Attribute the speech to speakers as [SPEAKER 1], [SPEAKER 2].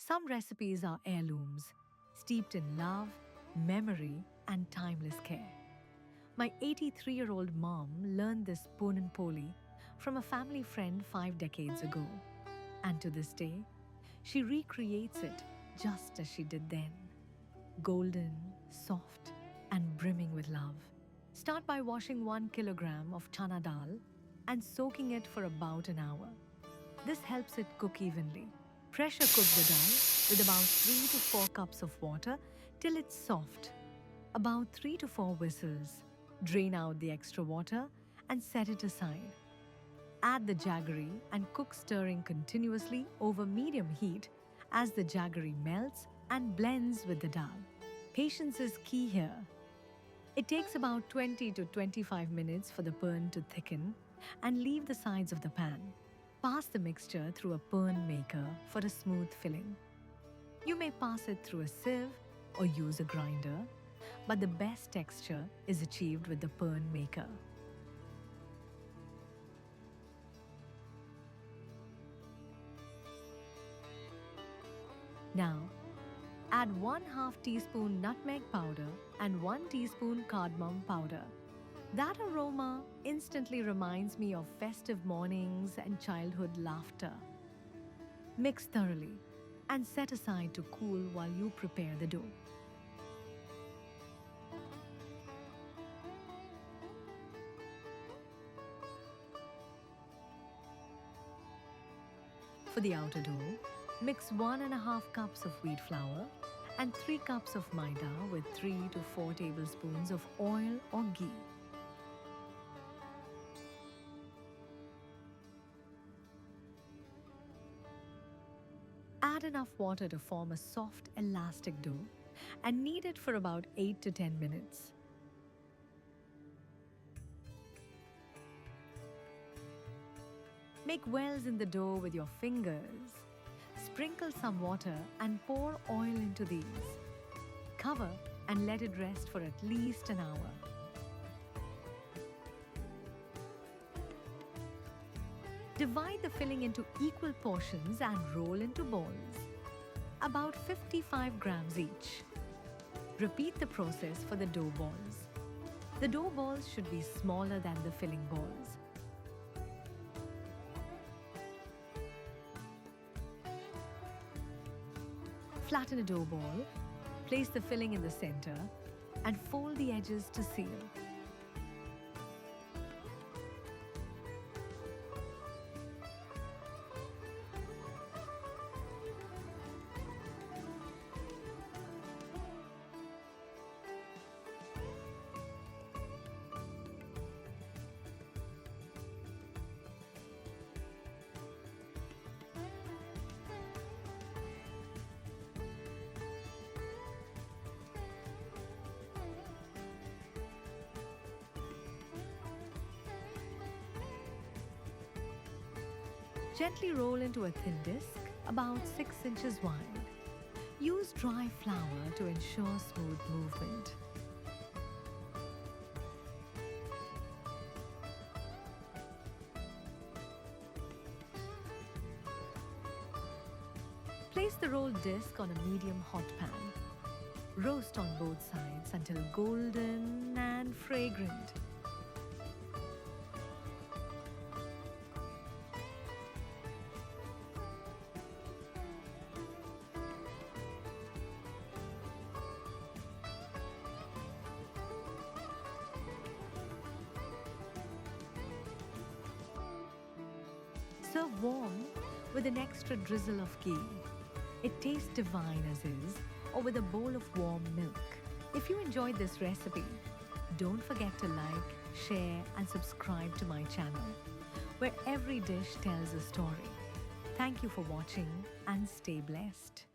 [SPEAKER 1] Some recipes are heirlooms, steeped in love, memory, and timeless care. My 83-year-old mom learned this Puran Poli from a family friend 5 decades ago. And to this day, she recreates it just as she did then. Golden, soft, and brimming with love. Start by washing 1 kilogram of Chana dal and soaking it for about an hour. This helps it cook evenly. Pressure cook the dal with about 3 to 4 cups of water till it's soft. About 3 to 4 whistles. Drain out the extra water and set it aside. Add the jaggery and cook, stirring continuously over medium heat as the jaggery melts and blends with the dal. Patience is key here. It takes about 20 to 25 minutes for the puran to thicken and leave the sides of the pan. Pass the mixture through a puran maker for a smooth filling. You may pass it through a sieve or use a grinder, but the best texture is achieved with the puran maker. Now, add 1/2 teaspoon nutmeg powder and 1 teaspoon cardamom powder. That aroma instantly reminds me of festive mornings and childhood laughter. Mix thoroughly and set aside to cool while you prepare the dough. For the outer dough, mix 1½ cups of wheat flour and 3 cups of Maida with 3 to 4 tablespoons of oil or ghee. Add enough water to form a soft, elastic dough and knead it for about 8 to 10 minutes. Make wells in the dough with your fingers. Sprinkle some water and pour oil into these. Cover and let it rest for at least an hour. Divide the filling into equal portions and roll into balls, about 55 grams each. Repeat the process for the dough balls. The dough balls should be smaller than the filling balls. Flatten a dough ball, place the filling in the center, and fold the edges to seal. Gently roll into a thin disc, about 6 inches wide. Use dry flour to ensure smooth movement. Place the rolled disc on a medium hot pan. Roast on both sides until golden and fragrant. Serve warm with an extra drizzle of ghee. It tastes divine as is, or with a bowl of warm milk. If you enjoyed this recipe, don't forget to like, share, and subscribe to my channel, where every dish tells a story. Thank you for watching and stay blessed.